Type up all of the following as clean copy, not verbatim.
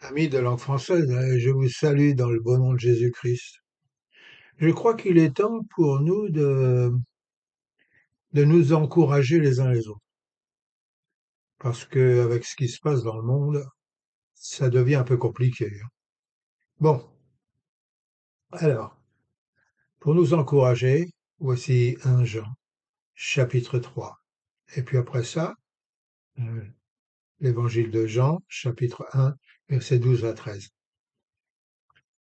Amis de langue française, je vous salue dans le beau nom de Jésus-Christ. Je crois qu'il est temps pour nous de nous encourager les uns les autres, parce que avec ce qui se passe dans le monde, ça devient un peu compliqué, hein. Bon, alors, pour nous encourager, voici 1 Jean, chapitre 3. Et puis après ça, euh, l'évangile de Jean, chapitre 1, versets 12 à 13.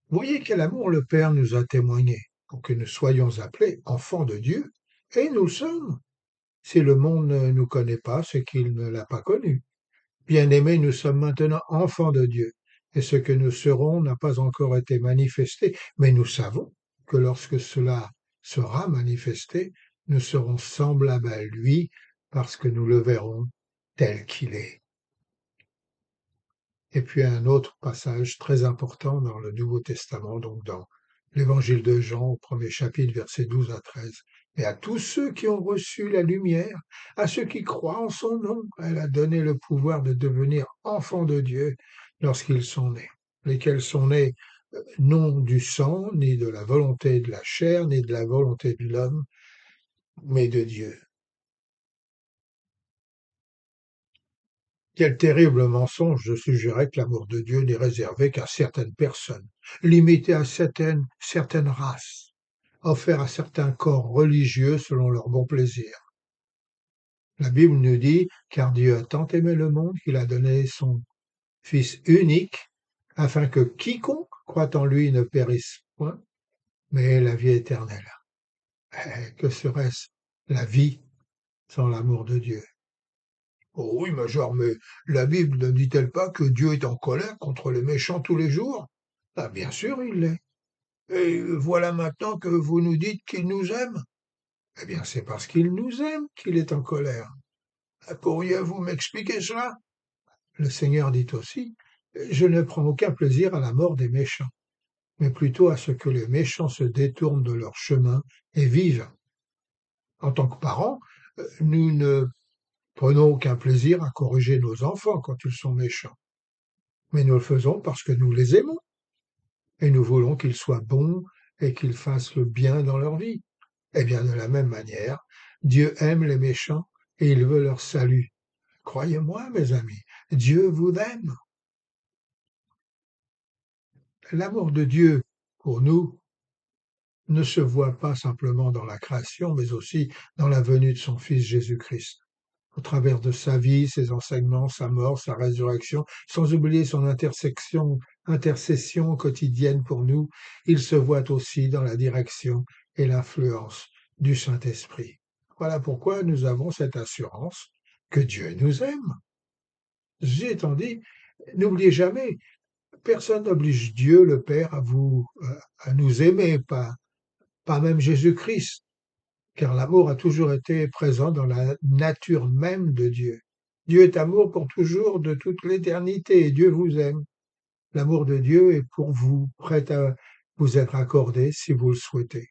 Voyez quel amour le Père nous a témoigné, pour que nous soyons appelés enfants de Dieu, et nous le sommes. Si le monde ne nous connaît pas, c'est qu'il ne l'a pas connu. Bien-aimés, nous sommes maintenant enfants de Dieu, et ce que nous serons n'a pas encore été manifesté, mais nous savons que lorsque cela sera manifesté, nous serons semblables à lui, parce que nous le verrons tel qu'il est. Et puis un autre passage très important dans le Nouveau Testament, donc dans l'Évangile de Jean, au premier chapitre, versets 12 à 13. Et à tous ceux qui ont reçu la lumière, à ceux qui croient en son nom, elle a donné le pouvoir de devenir enfants de Dieu lorsqu'ils sont nés. Lesquels sont nés non du sang, ni de la volonté de la chair, ni de la volonté de l'homme, mais de Dieu. Quel terrible mensonge de suggérer que l'amour de Dieu n'est réservé qu'à certaines personnes, limité à certaines races, offert à certains corps religieux selon leur bon plaisir. La Bible nous dit, car Dieu a tant aimé le monde qu'il a donné son Fils unique, afin que quiconque croit en lui ne périsse point, mais ait la vie éternelle. Que serait-ce la vie sans l'amour de Dieu? Oh oui, mais la Bible ne dit-elle pas que Dieu est en colère contre les méchants tous les jours? Ah, bien sûr, il l'est. Et voilà maintenant que vous nous dites qu'il nous aime. Eh bien, c'est parce qu'il nous aime qu'il est en colère. Pourriez-vous m'expliquer cela? Le Seigneur dit aussi, je ne prends aucun plaisir à la mort des méchants, mais plutôt à ce que les méchants se détournent de leur chemin et vivent. En tant que parents, nous ne prenons aucun plaisir à corriger nos enfants quand ils sont méchants. Mais nous le faisons parce que nous les aimons et nous voulons qu'ils soient bons et qu'ils fassent le bien dans leur vie. Eh bien, de la même manière, Dieu aime les méchants et il veut leur salut. Croyez-moi, mes amis, Dieu vous aime. L'amour de Dieu pour nous ne se voit pas simplement dans la création, mais aussi dans la venue de son Fils Jésus-Christ. Au travers de sa vie, ses enseignements, sa mort, sa résurrection, sans oublier son intercession quotidienne pour nous, il se voit aussi dans la direction et l'influence du Saint-Esprit. Voilà pourquoi nous avons cette assurance que Dieu nous aime. Ceci étant dit, n'oubliez jamais, personne n'oblige Dieu le Père à nous aimer, pas même Jésus-Christ, car l'amour a toujours été présent dans la nature même de Dieu. Dieu est amour pour toujours, de toute l'éternité, et Dieu vous aime. L'amour de Dieu est pour vous, prêt à vous être accordé si vous le souhaitez.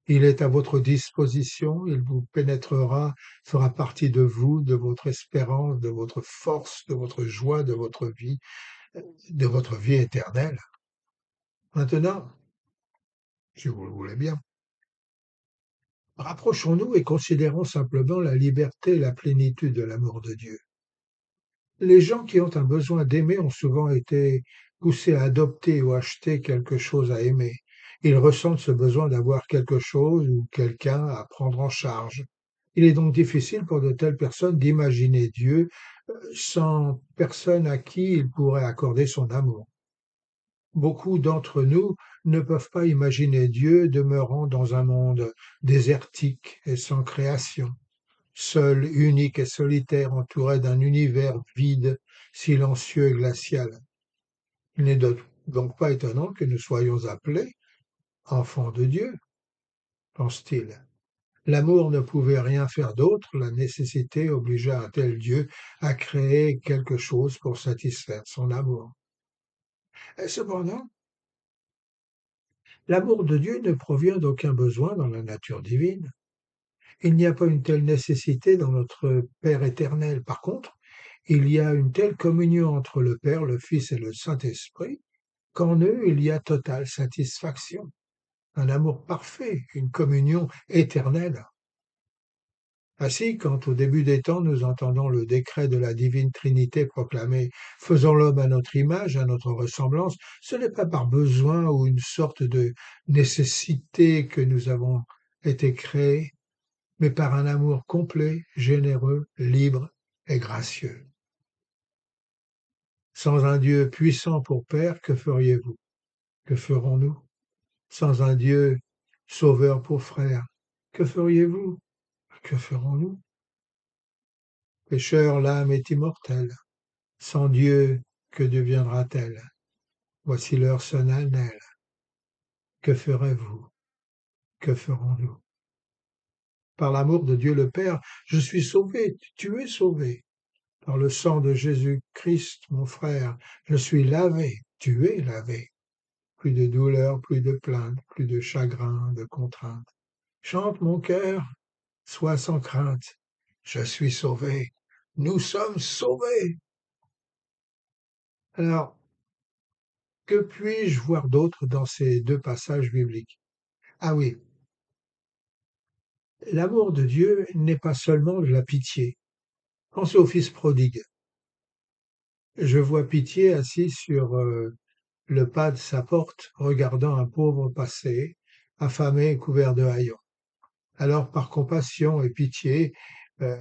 Il est à votre disposition, il vous pénétrera, fera partie de vous, de votre espérance, de votre force, de votre joie, de votre vie éternelle. Maintenant, si vous le voulez bien, rapprochons-nous et considérons simplement la liberté et la plénitude de l'amour de Dieu. Les gens qui ont un besoin d'aimer ont souvent été poussés à adopter ou acheter quelque chose à aimer. Ils ressentent ce besoin d'avoir quelque chose ou quelqu'un à prendre en charge. Il est donc difficile pour de telles personnes d'imaginer Dieu sans personne à qui ils pourraient accorder son amour. Beaucoup d'entre nous ne peuvent pas imaginer Dieu demeurant dans un monde désertique et sans création, seul, unique et solitaire, entouré d'un univers vide, silencieux et glacial. Il n'est donc pas étonnant que nous soyons appelés enfants de Dieu, pense-t-il. L'amour ne pouvait rien faire d'autre, la nécessité obligeait un tel Dieu à créer quelque chose pour satisfaire son amour. Et cependant, l'amour de Dieu ne provient d'aucun besoin dans la nature divine. Il n'y a pas une telle nécessité dans notre Père éternel. Par contre, Il y a une telle communion entre le Père, le Fils et le Saint-Esprit qu'en eux il y a totale satisfaction, un amour parfait, une communion éternelle. Ainsi, quand au début des temps nous entendons le décret de la divine Trinité proclamé «Faisons l'homme à notre image, à notre ressemblance», ce n'est pas par besoin ou une sorte de nécessité que nous avons été créés, mais par un amour complet, généreux, libre et gracieux. Sans un Dieu puissant pour Père, que feriez-vous? Que ferons-nous? Sans un Dieu sauveur pour frère, que feriez-vous? Que ferons-nous? Pécheur, l'âme est immortelle. Sans Dieu, que deviendra-t-elle? Voici l'heure solennelle. Que ferez-vous? Que ferons-nous? Par l'amour de Dieu le Père, je suis sauvé, tu es sauvé. Par le sang de Jésus-Christ, mon frère, je suis lavé, tu es lavé. Plus de douleur, plus de plainte, plus de chagrin, de contrainte. Chante mon cœur, sois sans crainte. Je suis sauvé. Nous sommes sauvés. Alors, que puis-je voir d'autre dans ces deux passages bibliques? Ah oui, l'amour de Dieu n'est pas seulement de la pitié. Pensez au fils prodigue. Je vois pitié assis sur le pas de sa porte, regardant un pauvre passer, affamé et couvert de haillons. Alors, par compassion et pitié, euh,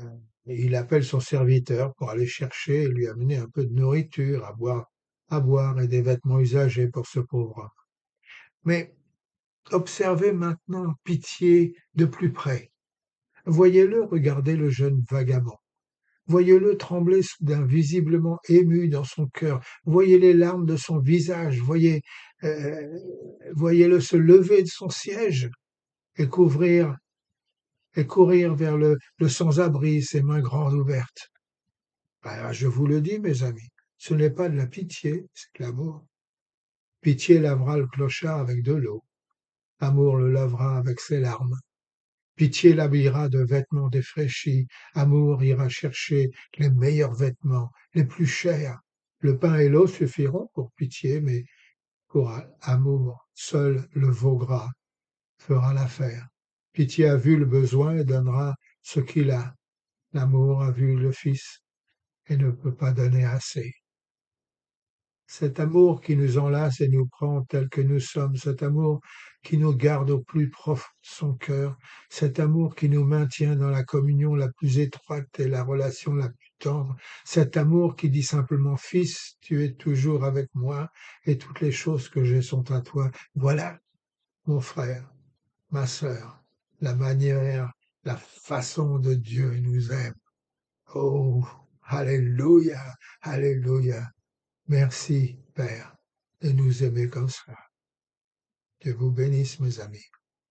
il appelle son serviteur pour aller chercher et lui amener un peu de nourriture, à boire et des vêtements usagés pour ce pauvre homme. Mais observez maintenant pitié de plus près. Voyez-le regarder le jeune vagabond. Voyez-le trembler soudain, visiblement ému dans son cœur. Voyez les larmes de son visage. Euh, voyez-le se lever de son siège et et courir vers le sans-abri, ses mains grandes ouvertes. Ben, je vous le dis, mes amis, ce n'est pas de la pitié, c'est de l'amour. Pitié lavera le clochard avec de l'eau. Amour le lavera avec ses larmes. Pitié l'habillera de vêtements défraîchis. Amour ira chercher les meilleurs vêtements, les plus chers. Le pain et l'eau suffiront pour pitié, mais pour amour, seul le veau gras fera l'affaire. Pitié a vu le besoin et donnera ce qu'il a. L'amour a vu le Fils et ne peut pas donner assez. Cet amour qui nous enlace et nous prend tels que nous sommes, cet amour qui nous garde au plus profond de son cœur, cet amour qui nous maintient dans la communion la plus étroite et la relation la plus tendre, cet amour qui dit simplement Fils, tu es toujours avec moi et toutes les choses que j'ai sont à toi. Voilà, mon frère, ma sœur, la manière, la façon de Dieu nous aime. Oh, Alléluia, Alléluia. Merci, Père, de nous aimer comme ça. Que vous bénisse, mes amis.